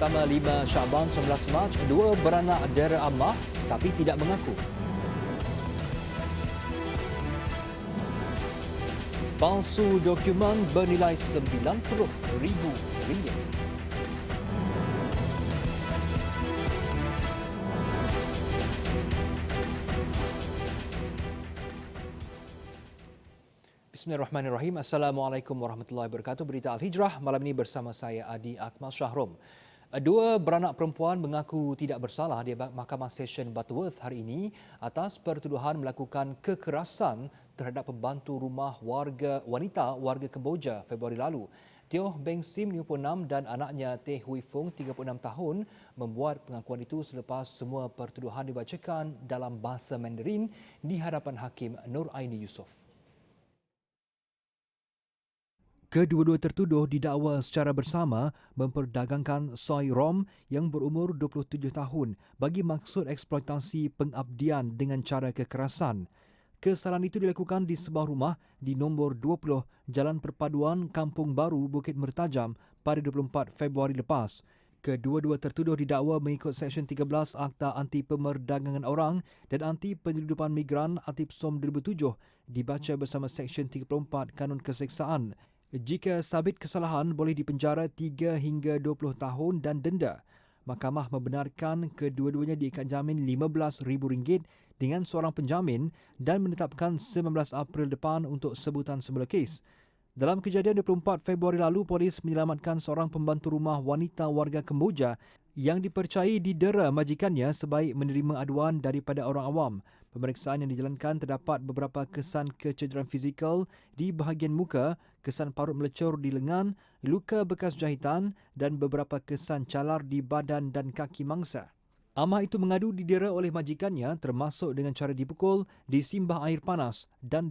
utama 5 Syaban 19 Mac, dua beranak dera Ammah tapi tidak mengaku. Palsu dokumen bernilai RM90,000. Bismillahirrahmanirrahim. Assalamualaikum warahmatullahi wabarakatuh. Berita Al-Hijrah malam ini bersama saya Adi Akmal Syahrom. Dua beranak perempuan mengaku tidak bersalah di Mahkamah Session Butterworth hari ini atas pertuduhan melakukan kekerasan terhadap pembantu rumah wanita warga Kemboja Februari lalu. Teo Beng Sim 56 dan anaknya Teh Hui Fung 36 tahun membuat pengakuan itu selepas semua pertuduhan dibacakan dalam bahasa Mandarin di hadapan Hakim Nur Aini Yusof. Kedua-dua tertuduh didakwa secara bersama memperdagangkan soy rom yang berumur 27 tahun bagi maksud eksploitasi pengabdian dengan cara kekerasan. Kesalahan itu dilakukan di sebuah rumah di nombor 20 Jalan Perpaduan Kampung Baru Bukit Mertajam pada 24 Februari lepas. Kedua-dua tertuduh didakwa mengikut Seksyen 13 Akta Anti Pemerdagangan Orang dan Anti Penyeludupan Migran ATIPSOM 2007 dibaca bersama Seksyen 34 Kanun Keseksaan. Jika sabit kesalahan, boleh dipenjara 3 hingga 20 tahun dan denda. Mahkamah membenarkan kedua-duanya diikat jamin RM15,000 dengan seorang penjamin dan menetapkan 19 April depan untuk sebutan semula kes. Dalam kejadian 24 Februari lalu, polis menyelamatkan seorang pembantu rumah wanita warga Kemboja yang dipercayai didera majikannya sebaik menerima aduan daripada orang awam. Pemeriksaan yang dijalankan terdapat beberapa kesan kecederaan fizikal di bahagian muka, kesan parut melecur di lengan, luka bekas jahitan dan beberapa kesan calar di badan dan kaki mangsa. Ammah itu mengadu didera oleh majikannya termasuk dengan cara dipukul, disimbah air panas dan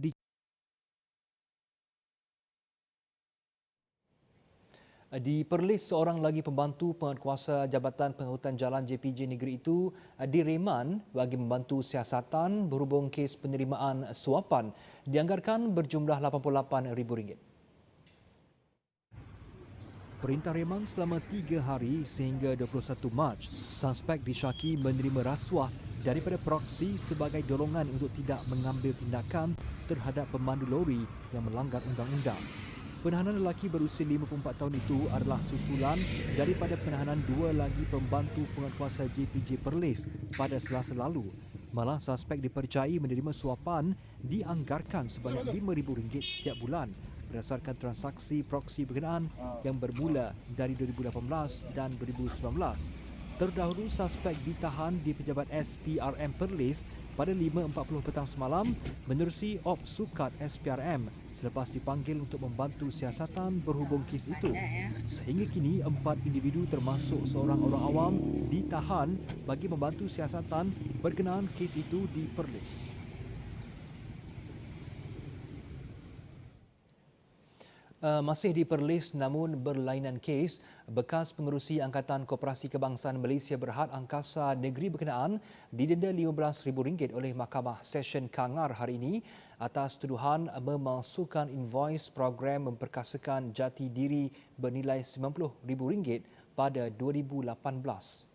Di Perlis, seorang lagi pembantu penguatkuasa Jabatan Pengangkutan Jalan JPJ negeri itu direman bagi membantu siasatan berhubung kes penerimaan suapan dianggarkan berjumlah RM88,000. Perintah reman selama 3 hari sehingga 21 Mac. Suspek disyaki menerima rasuah daripada proksi sebagai dorongan untuk tidak mengambil tindakan terhadap pemandu lori yang melanggar undang-undang. Penahanan lelaki berusia 54 tahun itu adalah susulan daripada penahanan dua lagi pembantu penguatkuasa JPJ Perlis pada Selasa lalu. Malah suspek dipercayai menerima suapan dianggarkan sebanyak RM5,000 setiap bulan berdasarkan transaksi proksi berkenaan yang bermula dari 2018 dan 2019. Terdahulu, suspek ditahan di Pejabat SPRM Perlis pada 5.40 petang semalam menerusi Op Sukat SPRM selepas dipanggil untuk membantu siasatan berhubung kes itu. Sehingga kini, 4 individu termasuk seorang orang awam ditahan bagi membantu siasatan berkenaan kes itu di Perlis. Masih di Perlis namun berlainan kes, bekas pengerusi Angkatan Koperasi Kebangsaan Malaysia Berhad Angkasa Negeri berkenaan didenda RM15,000 oleh Mahkamah Session Kangar hari ini atas tuduhan memalsukan invoice program memperkasakan jati diri bernilai RM90,000 pada 2018.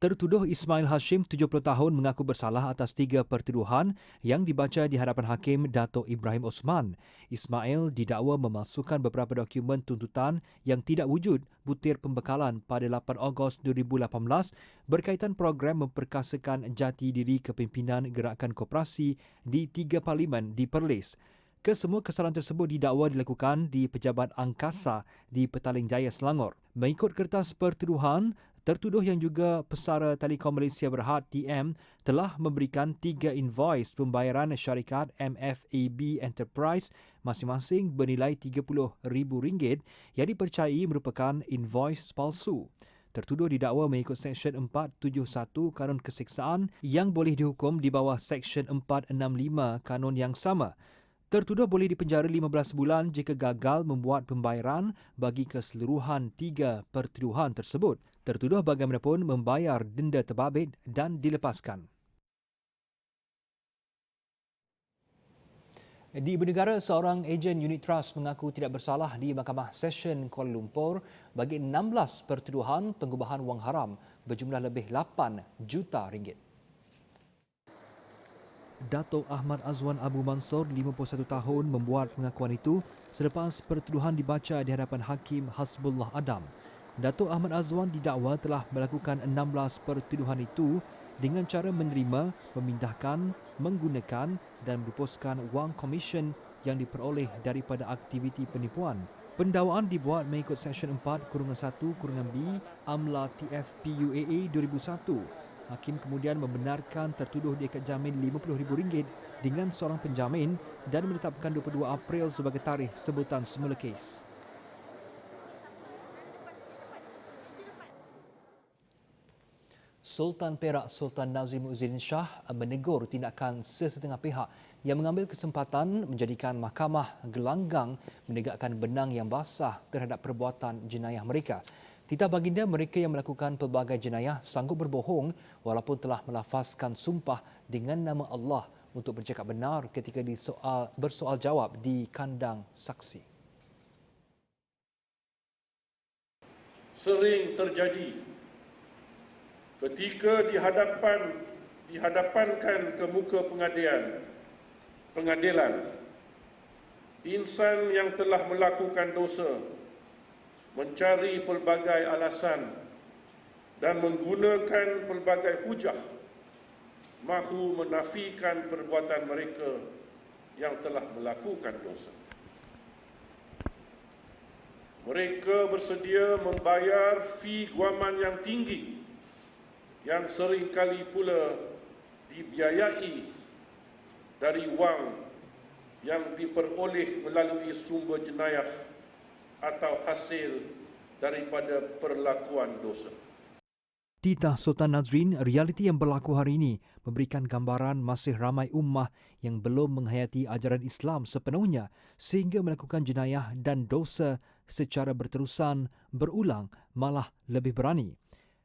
Tertuduh Ismail Hashim, 70 tahun, mengaku bersalah atas 3 pertuduhan yang dibaca di hadapan Hakim Dato' Ibrahim Osman. Ismail didakwa memalsukan beberapa dokumen tuntutan yang tidak wujud butir pembekalan pada 8 Ogos 2018 berkaitan program memperkasakan jati diri kepimpinan gerakan koperasi di 3 parlimen di Perlis. Kesemua kesalahan tersebut didakwa dilakukan di Pejabat Angkasa di Petaling Jaya, Selangor. Mengikut kertas pertuduhan, tertuduh yang juga Pesara Telekom Malaysia Berhad TM telah memberikan 3 invoice pembayaran syarikat MFAB Enterprise masing-masing bernilai RM30,000 yang dipercayai merupakan invoice palsu. Tertuduh didakwa mengikut Seksyen 471 Kanun Keseksaan yang boleh dihukum di bawah Seksyen 465 Kanun yang sama. Tertuduh boleh dipenjara 15 bulan jika gagal membuat pembayaran bagi keseluruhan 3 pertuduhan tersebut. Tertuduh bagaimanapun membayar denda terbabit dan dilepaskan. Di ibu negara, seorang ejen unit trust mengaku tidak bersalah di Mahkamah Session Kuala Lumpur bagi 16 pertuduhan pengubahan wang haram berjumlah lebih 8 juta ringgit. Datuk Ahmad Azwan Abu Mansor, 51 tahun, membuat pengakuan itu selepas pertuduhan dibaca di hadapan Hakim Hasbullah Adam. Datuk Ahmad Azwan didakwa telah melakukan 16 pertuduhan itu dengan cara menerima, memindahkan, menggunakan dan berpuskan wang komisen yang diperoleh daripada aktiviti penipuan. Pendawaan dibuat mengikut Seksyen 4-1-B Amla TFPUAA 2001. Hakim kemudian membenarkan tertuduh diikat jamin RM50,000 dengan seorang penjamin dan menetapkan 22 April sebagai tarikh sebutan semula kes. Sultan Perak Sultan Nazim Uddin Shah menegur tindakan sesetengah pihak yang mengambil kesempatan menjadikan mahkamah gelanggang menegakkan benang yang basah terhadap perbuatan jenayah mereka. Titah baginda, mereka yang melakukan pelbagai jenayah sanggup berbohong walaupun telah melafazkan sumpah dengan nama Allah untuk bercakap benar ketika bersoal jawab di kandang saksi. Sering terjadi ketika dihadapankan ke muka pengadilan, insan yang telah melakukan dosa mencari pelbagai alasan dan menggunakan pelbagai hujah mahu menafikan perbuatan mereka yang telah melakukan dosa. Mereka bersedia membayar fee guaman yang tinggi yang seringkali pula dibiayai dari wang yang diperoleh melalui sumber jenayah atau hasil daripada perlakuan dosa. Titah Sultan Nazrin, realiti yang berlaku hari ini memberikan gambaran masih ramai ummah yang belum menghayati ajaran Islam sepenuhnya sehingga melakukan jenayah dan dosa secara berterusan, berulang, malah lebih berani.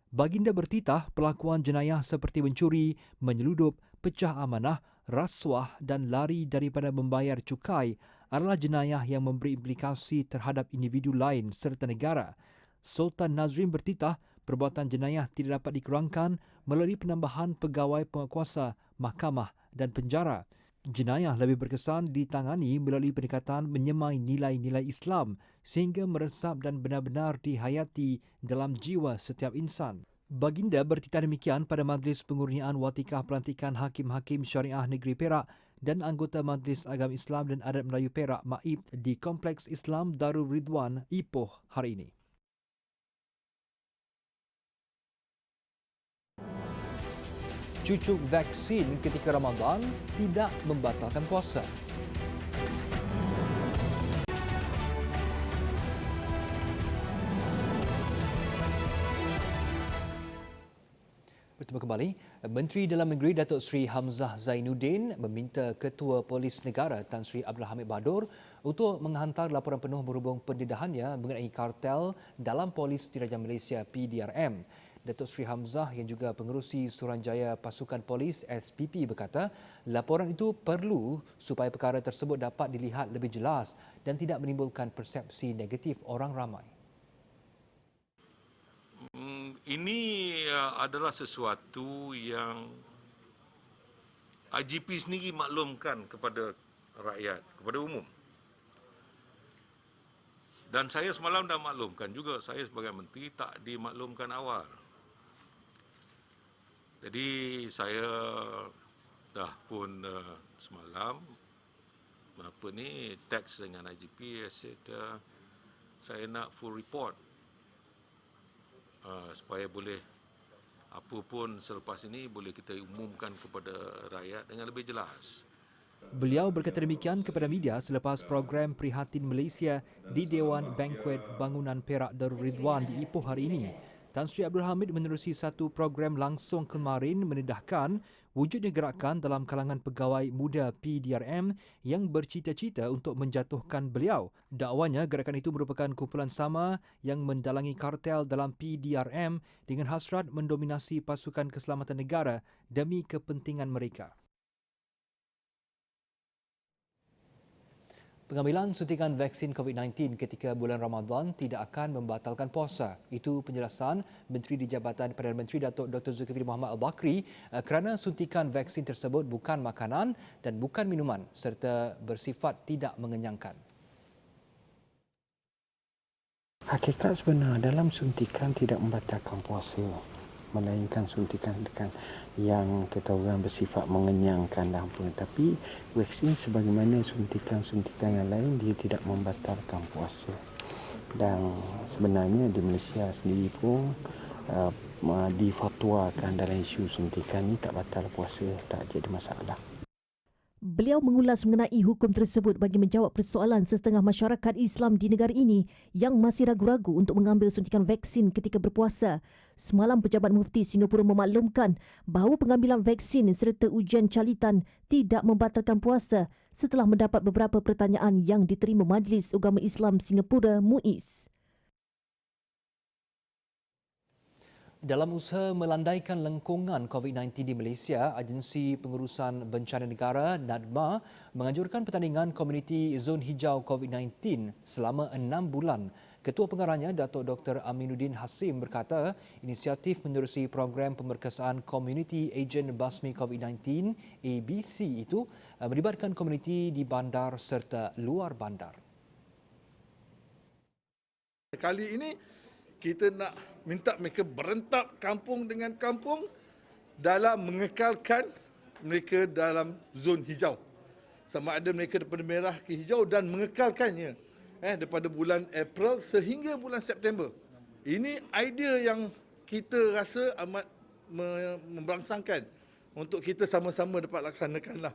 Baginda bertitah pelakuan jenayah seperti mencuri, menyeludup, pecah amanah, rasuah dan lari daripada membayar cukai adalah jenayah yang memberi implikasi terhadap individu lain serta negara. Sultan Nazrin bertitah perbuatan jenayah tidak dapat dikurangkan melalui penambahan pegawai penguatkuasa, mahkamah dan penjara. Jenayah lebih berkesan ditangani melalui pendekatan menyemai nilai-nilai Islam sehingga meresap dan benar-benar dihayati dalam jiwa setiap insan. Baginda bertitah demikian pada Majlis Pengurniaan Watikah Pelantikan Hakim-Hakim Syariah Negeri Perak dan anggota Majlis Agama Islam dan Adat Melayu Perak MAIP di Kompleks Islam Darul Ridwan, Ipoh hari ini. Cucuk vaksin ketika Ramadan tidak membatalkan puasa. Bertemu kembali, Menteri Dalam Negeri Datuk Seri Hamzah Zainuddin meminta Ketua Polis Negara Tan Sri Abdul Hamid Bahadur untuk menghantar laporan penuh berhubung pendedahannya mengenai kartel dalam Polis Diraja Malaysia PDRM. Datuk Seri Hamzah yang juga pengerusi Suruhanjaya Pasukan Polis SPP berkata laporan itu perlu supaya perkara tersebut dapat dilihat lebih jelas dan tidak menimbulkan persepsi negatif orang ramai. Ini adalah sesuatu yang IGP sendiri maklumkan kepada rakyat, kepada umum. Dan saya semalam dah maklumkan juga, saya sebagai menteri tak dimaklumkan awal. Jadi saya dah pun semalam teks dengan IGP, saya nak full report supaya boleh apa pun selepas ini boleh kita umumkan kepada rakyat dengan lebih jelas. Beliau berkata demikian kepada media selepas program Prihatin Malaysia di Dewan Bankuet Bangunan Perak Darul Ridwan di Ipoh hari ini. Tan Sri Abdul Hamid menerusi satu program langsung kemarin menedahkan wujudnya gerakan dalam kalangan pegawai muda PDRM yang bercita-cita untuk menjatuhkan beliau. Dakwanya gerakan itu merupakan kumpulan sama yang mendalangi kartel dalam PDRM dengan hasrat mendominasi pasukan keselamatan negara demi kepentingan mereka. Pengambilan suntikan vaksin COVID-19 ketika bulan Ramadan tidak akan membatalkan puasa. Itu penjelasan Menteri di Jabatan Perdana Menteri Datuk Dr. Zulkifli Mohamed Al-Bakri kerana suntikan vaksin tersebut bukan makanan dan bukan minuman serta bersifat tidak mengenyangkan. Hakikat sebenar dalam suntikan tidak membatalkan puasa, melainkan suntikan yang kata orang bersifat mengenyangkan dan apa. Tapi vaksin sebagaimana suntikan-suntikan yang lain, dia tidak membatalkan puasa. Dan sebenarnya di Malaysia sendiri pun difatwakan dalam isu suntikan ni tak batal puasa, tak jadi masalah. Beliau mengulas mengenai hukum tersebut bagi menjawab persoalan setengah masyarakat Islam di negara ini yang masih ragu-ragu untuk mengambil suntikan vaksin ketika berpuasa. Semalam Pejabat Mufti Singapura memaklumkan bahawa pengambilan vaksin serta ujian calitan tidak membatalkan puasa setelah mendapat beberapa pertanyaan yang diterima Majlis Ugama Islam Singapura MUIS. Dalam usaha melandaikan lengkungan COVID-19 di Malaysia, Agensi Pengurusan Bencana Negara NADMA menganjurkan pertandingan komuniti zon hijau COVID-19 selama 6 bulan. Ketua Pengarahnya, Datuk Dr. Aminuddin Hasim berkata, inisiatif menerusi program pemerkasaan Community Agent Basmi COVID-19 ABC itu melibatkan komuniti di bandar serta luar bandar. Kali ini kita nak minta mereka berentap kampung dengan kampung dalam mengekalkan mereka dalam zon hijau. Sama ada mereka daripada merah ke hijau dan mengekalkannya daripada bulan April sehingga bulan September. Ini idea yang kita rasa amat memberangsangkan untuk kita sama-sama dapat laksanakanlah.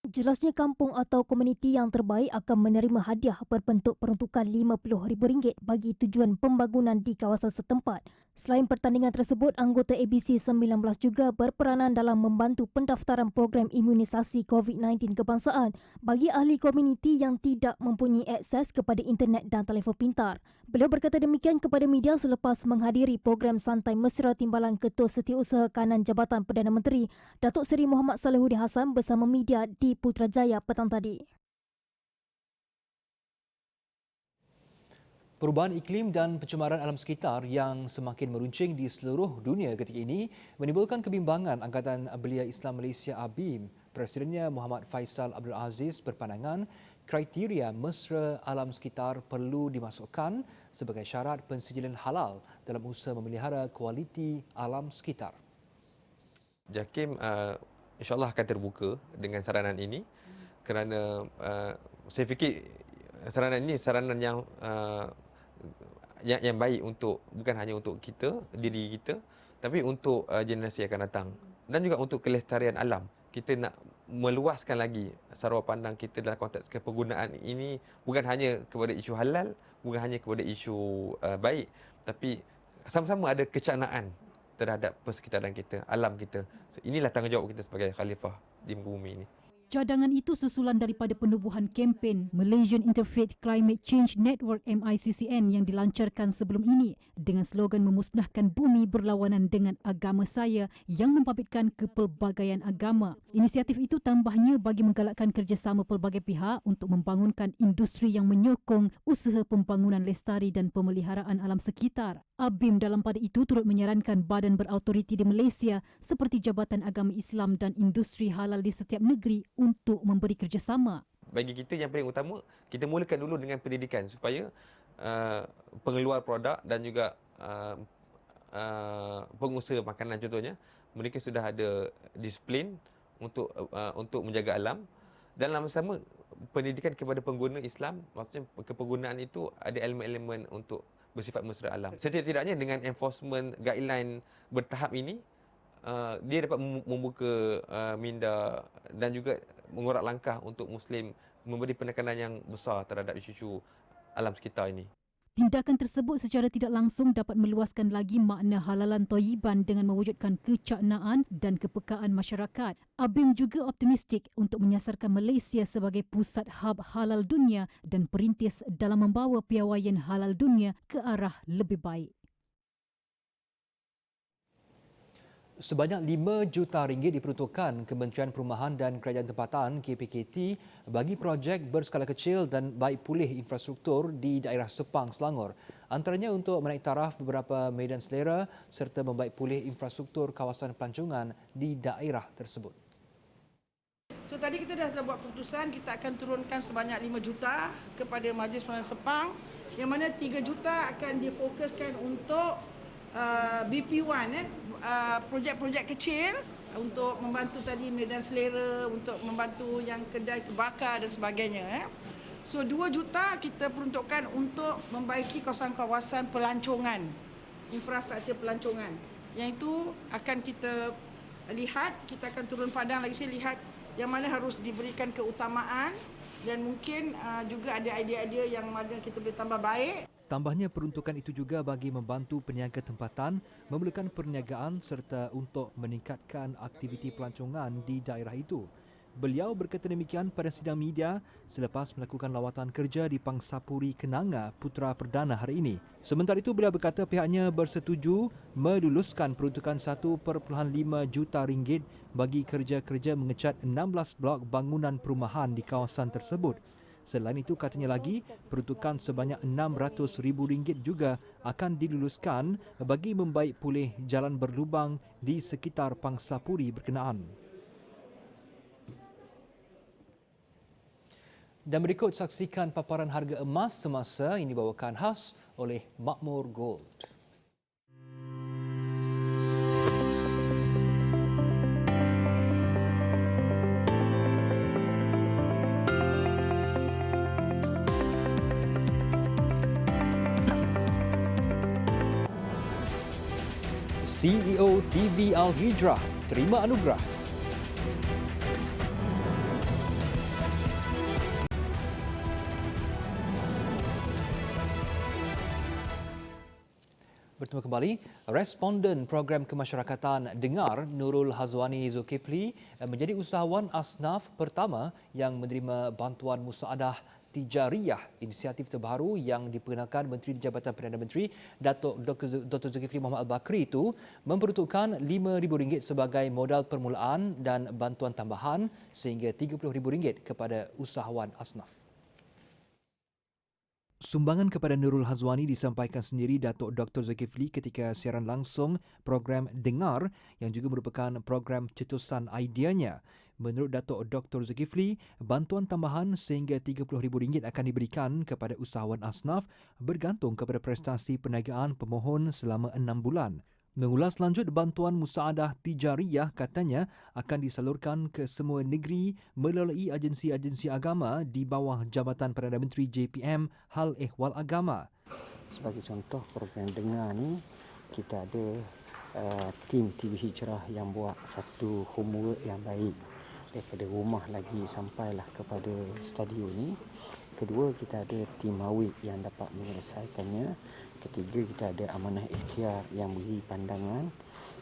Jelasnya kampung atau komuniti yang terbaik akan menerima hadiah berbentuk peruntukan RM50,000 bagi tujuan pembangunan di kawasan setempat. Selain pertandingan tersebut, anggota ABC 19 juga berperanan dalam membantu pendaftaran program imunisasi COVID-19 kebangsaan bagi ahli komuniti yang tidak mempunyai akses kepada internet dan telefon pintar. Beliau berkata demikian kepada media selepas menghadiri program santai mesra timbalan Ketua Setiausaha Kanan Jabatan Perdana Menteri Datuk Seri Muhammad Salihuddin Hassan bersama media di Putrajaya petang tadi. Perubahan iklim dan pencemaran alam sekitar yang semakin meruncing di seluruh dunia ketika ini menimbulkan kebimbangan Angkatan Belia Islam Malaysia ABIM. Presidennya Muhammad Faisal Abdul Aziz berpandangan kriteria mesra alam sekitar perlu dimasukkan sebagai syarat pensijilan halal dalam usaha memelihara kualiti alam sekitar. JAKIM insyaAllah akan terbuka dengan saranan ini kerana saya fikir saranan ini saranan yang baik untuk bukan hanya untuk kita, diri kita, tapi untuk generasi yang akan datang dan juga untuk kelestarian alam. Kita nak meluaskan lagi sarwa pandang kita dalam konteks penggunaan ini bukan hanya kepada isu halal, bukan hanya kepada isu baik, tapi sama-sama ada kecanaan terhadap persekitaran kita, alam kita. So, inilah tanggungjawab kita sebagai khalifah di muka bumi ini. Cadangan itu susulan daripada penubuhan kempen Malaysian Interfaith Climate Change Network MICCN yang dilancarkan sebelum ini dengan slogan memusnahkan bumi berlawanan dengan agama saya yang membabitkan kepelbagaian agama. Inisiatif itu tambahnya bagi menggalakkan kerjasama pelbagai pihak untuk membangunkan industri yang menyokong usaha pembangunan lestari dan pemeliharaan alam sekitar. ABIM dalam pada itu turut menyarankan badan berautoriti di Malaysia seperti Jabatan Agama Islam dan industri halal di setiap negeri untuk memberi kerjasama. Bagi kita yang paling utama, kita mulakan dulu dengan pendidikan supaya pengeluar produk dan juga pengusaha makanan contohnya, mereka sudah ada disiplin untuk menjaga alam. Dan dalam sama pendidikan kepada pengguna Islam, maksudnya kepenggunaan itu ada elemen-elemen untuk bersifat mesra alam. Setidak-tidaknya dengan enforcement guideline bertahap ini, dia dapat membuka minda dan juga mengorak langkah untuk Muslim memberi penekanan yang besar terhadap isu-isu alam sekitar ini. Tindakan tersebut secara tidak langsung dapat meluaskan lagi makna halalan thayyiban dengan mewujudkan kecaknaan dan kepekaan masyarakat. ABIM juga optimistik untuk menyasarkan Malaysia sebagai pusat hub halal dunia dan perintis dalam membawa piawaian halal dunia ke arah lebih baik. Sebanyak RM5 juta diperuntukkan Kementerian Perumahan dan Kerajaan Tempatan KPKT bagi projek berskala kecil dan baik pulih infrastruktur di daerah Sepang, Selangor. Antaranya untuk menaik taraf beberapa medan selera serta membaik pulih infrastruktur kawasan pelancongan di daerah tersebut. So tadi kita dah buat keputusan kita akan turunkan sebanyak 5 juta kepada Majlis Perumahan Sepang, yang mana 3 juta akan difokuskan untuk BP1 projek-projek kecil untuk membantu tadi medan selera, untuk membantu yang kedai terbakar dan sebagainya. So 2 juta kita peruntukkan untuk membaiki kawasan-kawasan pelancongan, infrastruktur pelancongan. Yang itu akan kita lihat, kita akan turun padang lagi saya lihat yang mana harus diberikan keutamaan dan mungkin juga ada idea-idea yang mana kita boleh tambah baik. Tambahnya peruntukan itu juga bagi membantu peniaga tempatan memerlukan perniagaan serta untuk meningkatkan aktiviti pelancongan di daerah itu. Beliau berkata demikian pada sidang media selepas melakukan lawatan kerja di Pangsapuri Kenanga Putra Perdana hari ini. Sementara itu beliau berkata pihaknya bersetuju meluluskan peruntukan RM1.5 juta bagi kerja-kerja mengecat 16 blok bangunan perumahan di kawasan tersebut. Selain itu, katanya lagi, peruntukan sebanyak RM600,000 juga akan diluluskan bagi membaik pulih jalan berlubang di sekitar Pangsapuri berkenaan. Dan berikut saksikan paparan harga emas semasa ini dibawakan khas oleh Makmur Gold. CEO TV Al Hijrah terima anugerah. Bertemu kembali, responden program kemasyarakatan Dengar Nurul Hazwani Zulkifli menjadi usahawan asnaf pertama yang menerima bantuan musaadah Tijariyah, inisiatif terbaru yang diperkenalkan Menteri Jabatan Perdana Menteri Datuk Dr. Zulkifli Muhammad Al-Bakri itu memperuntukkan RM5,000 sebagai modal permulaan dan bantuan tambahan sehingga RM30,000 kepada usahawan asnaf. Sumbangan kepada Nurul Hazwani disampaikan sendiri Datuk Dr. Zulkifli ketika siaran langsung program Dengar yang juga merupakan program cetusan ideanya. Menurut Datuk Dr. Zulkifli, bantuan tambahan sehingga RM30,000 akan diberikan kepada usahawan asnaf bergantung kepada prestasi perniagaan pemohon selama 6 bulan. Mengulas lanjut bantuan musaadah tijariyah katanya akan disalurkan ke semua negeri melalui agensi-agensi agama di bawah Jabatan Perdana Menteri JPM Hal Ehwal Agama. Sebagai contoh program Dengar ni, kita ada tim TV Hijrah yang buat satu homework yang baik daripada rumah lagi sampailah kepada studio ni. Kedua, kita ada tim Mawid yang dapat menyelesaikannya. Ketiga, kita ada Amanah Ikhtiar yang beri pandangan.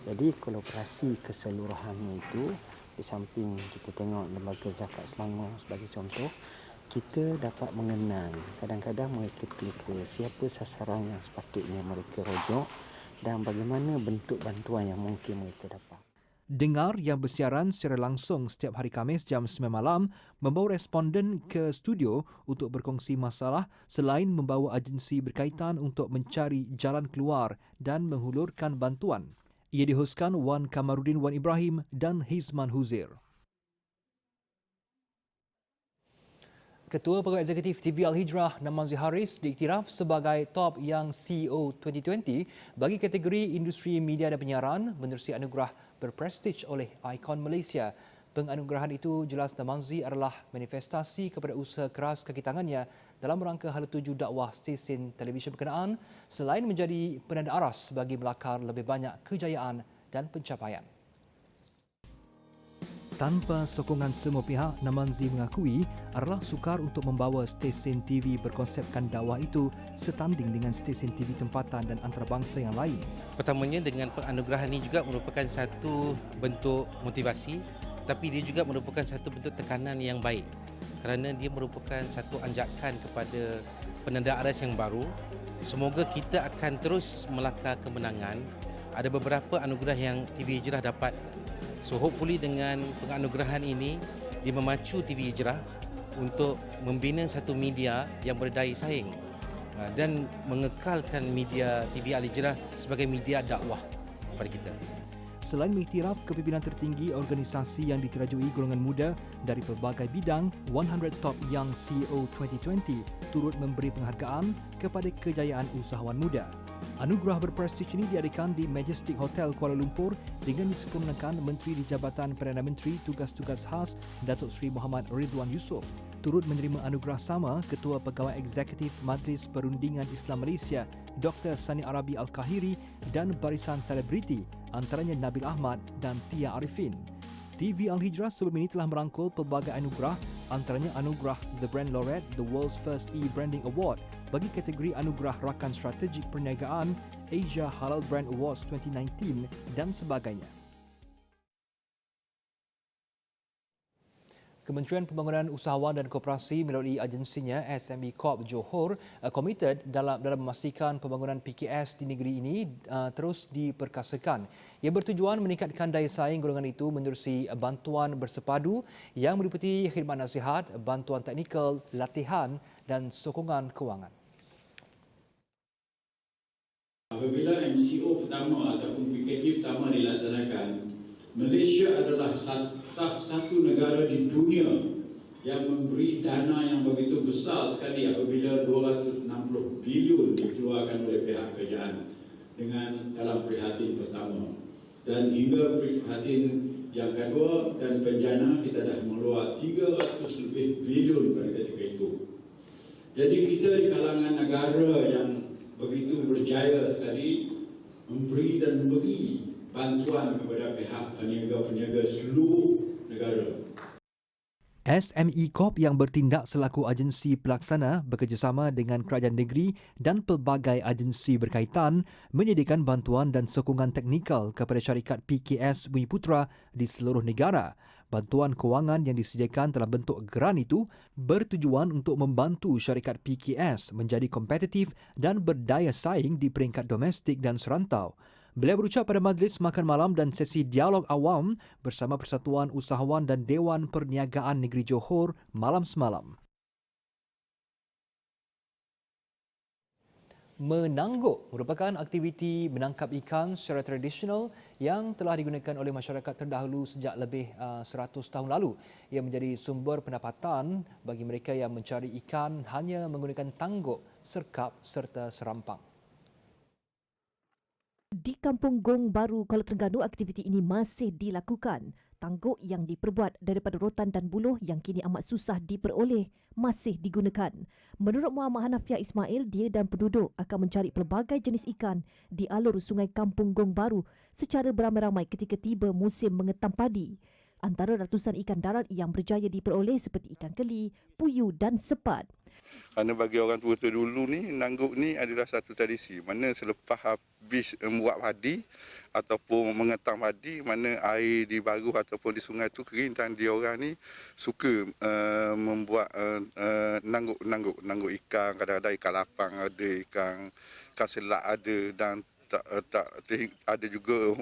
Jadi kolaborasi keseluruhannya itu, di samping kita tengok Lembaga Zakat Selangor sebagai contoh, kita dapat mengenal kadang-kadang mereka terlupa siapa sasaran yang sepatutnya mereka rojok dan bagaimana bentuk bantuan yang mungkin mereka dapat. Dengar yang bersiaran secara langsung setiap hari Khamis jam 9 malam membawa responden ke studio untuk berkongsi masalah selain membawa agensi berkaitan untuk mencari jalan keluar dan menghulurkan bantuan. Ia dihoskan Wan Kamarudin Wan Ibrahim dan Hizman Huzair. Ketua Pegawai Eksekutif TV Al Hijrah Namanzi Haris diiktiraf sebagai top yang CEO 2020 bagi kategori industri media dan penyiaran menerusi anugerah berprestij oleh Ikon Malaysia. Penganugerahan itu jelas Namanzi adalah manifestasi kepada usaha keras kaki tangannya dalam rangka hala tuju dakwah stesen televisyen berkenaan selain menjadi penanda aras bagi melakar lebih banyak kejayaan dan pencapaian. Tanpa sokongan semua pihak, Namanzi mengakui adalah sukar untuk membawa stesen TV berkonsepkan dakwah itu setanding dengan stesen TV tempatan dan antarabangsa yang lain. Pertamanya dengan penganugerahan ini juga merupakan satu bentuk motivasi, tapi dia juga merupakan satu bentuk tekanan yang baik kerana dia merupakan satu anjakan kepada penanda aras yang baru. Semoga kita akan terus melakar kemenangan ada beberapa anugerah yang TV Hijrah dapat. So hopefully dengan penganugerahan ini dia memacu TV Hijrah untuk membina satu media yang berdaya saing dan mengekalkan media TV Al-Hijrah sebagai media dakwah kepada kita. Selain mengiktiraf kepimpinan tertinggi organisasi yang diterajui golongan muda dari pelbagai bidang, 100 Top Young CEO 2020 turut memberi penghargaan kepada kejayaan usahawan muda. Anugerah berprestij ini diadakan di Majestic Hotel Kuala Lumpur dengan disempurnakan Menteri di Jabatan Perdana Menteri Tugas-Tugas Khas Datuk Seri Muhammad Ridwan Yusof. Turut menerima anugerah sama Ketua Pegawai Eksekutif Majlis Perundingan Islam Malaysia Dr. Sani Arabi Al-Kahiri dan barisan selebriti antaranya Nabil Ahmad dan Tia Arifin. TV Al-Hijrah sebelum ini telah merangkul pelbagai anugerah antaranya anugerah The Brand Laureate The World's First E-Branding Award bagi kategori anugerah rakan strategik perniagaan Asia Halal Brand Awards 2019 dan sebagainya. Kementerian Pembangunan Usahawan dan Koperasi melalui agensinya SME Corp Johor komited dalam memastikan pembangunan PKS di negeri ini terus diperkasakan. Ia bertujuan meningkatkan daya saing golongan itu menerusi bantuan bersepadu yang meliputi khidmat nasihat, bantuan teknikal, latihan dan sokongan kewangan. Apabila MCO pertama ataupun PKP pertama dilaksanakan, Malaysia adalah satu negara di dunia yang memberi dana yang begitu besar sekali apabila 260 bilion dikeluarkan oleh pihak kerajaan dengan dalam prihatin pertama. Dan hingga prihatin yang kedua dan penjana kita dah mengeluar 300 lebih bilion pada ketika itu. Jadi kita di kalangan negara yang begitu berjaya sekali memberi dan memberi bantuan kepada pihak peniaga-peniaga seluruh negara. SME Corp yang bertindak selaku agensi pelaksana bekerjasama dengan kerajaan negeri dan pelbagai agensi berkaitan menyediakan bantuan dan sokongan teknikal kepada syarikat PKS Bumiputera di seluruh negara. Bantuan kewangan yang disediakan dalam bentuk geran itu bertujuan untuk membantu syarikat PKS menjadi kompetitif dan berdaya saing di peringkat domestik dan serantau. Beliau berucap pada majlis makan malam dan sesi dialog awam bersama Persatuan Usahawan dan Dewan Perniagaan Negeri Johor malam semalam. Menangguk merupakan aktiviti menangkap ikan secara tradisional yang telah digunakan oleh masyarakat terdahulu sejak lebih 100 tahun lalu. Ia menjadi sumber pendapatan bagi mereka yang mencari ikan hanya menggunakan tangguk, serkap serta serampang. Di Kampung Gong Baru, Kuala Terengganu, aktiviti ini masih dilakukan. Tangguk yang diperbuat daripada rotan dan buluh yang kini amat susah diperoleh masih digunakan. Menurut Muhammad Hanafiah Ismail, dia dan penduduk akan mencari pelbagai jenis ikan di alur sungai Kampung Gong Baru secara beramai-ramai ketika tiba musim mengetam padi. Antara ratusan ikan darat yang berjaya diperoleh seperti ikan keli, puyuh dan sepat. Kerana bagi orang tua dulu ni, nangguk ni adalah satu tradisi. Mana selepas habis membuat padi ataupun mengetam padi, mana air di baru ataupun di sungai tu kering, dan dia orang ni suka membuat nangguk ikan. Kadang-kadang ikan lapang ada, ikan selat ada, dan ada juga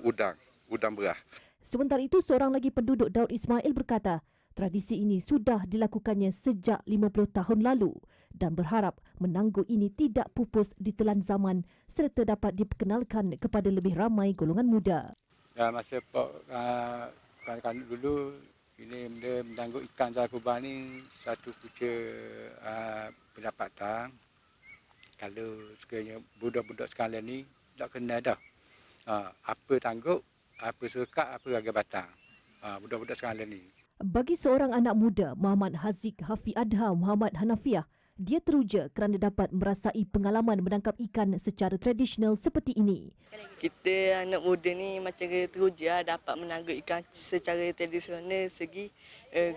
udang berah. Sementara itu, seorang lagi penduduk, Daud Ismail, berkata tradisi ini sudah dilakukannya sejak 50 tahun lalu dan berharap menangguk ini tidak pupus ditelan zaman serta dapat diperkenalkan kepada lebih ramai golongan muda. Masa kanak-kanak dulu, ini benda menangguk ikan dalam kubang ni satu punca pendapatan. Kalau sekiranya budak-budak sekarang ni tak kenal dah apa tangguk, apa serkat, apa raga batang. Budak-budak sekarang ni. Bagi seorang anak muda, Muhammad Haziq Hafi Adha Muhammad Hanafiah, dia teruja kerana dapat merasai pengalaman menangkap ikan secara tradisional seperti ini. Kita anak muda ni macam teruja dapat menangkap ikan secara tradisional segi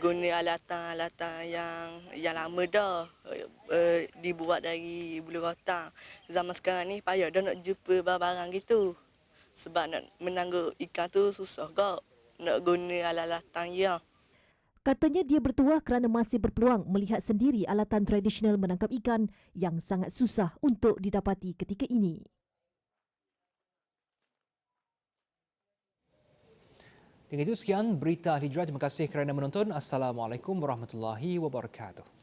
guna alatan-alatan yang lama dah dibuat dari bulu rotan. Zaman sekarang ni payah dah nak jumpa barang-barang gitu. Sebab nak menangkap ikan tu susah kak. Nak guna alat-alatan yang. Katanya dia bertuah kerana masih berpeluang melihat sendiri alatan tradisional menangkap ikan yang sangat susah untuk didapati ketika ini. Dengan itu sekian berita Al Hijrah. Terima kasih kerana menonton. Assalamualaikum warahmatullahi wabarakatuh.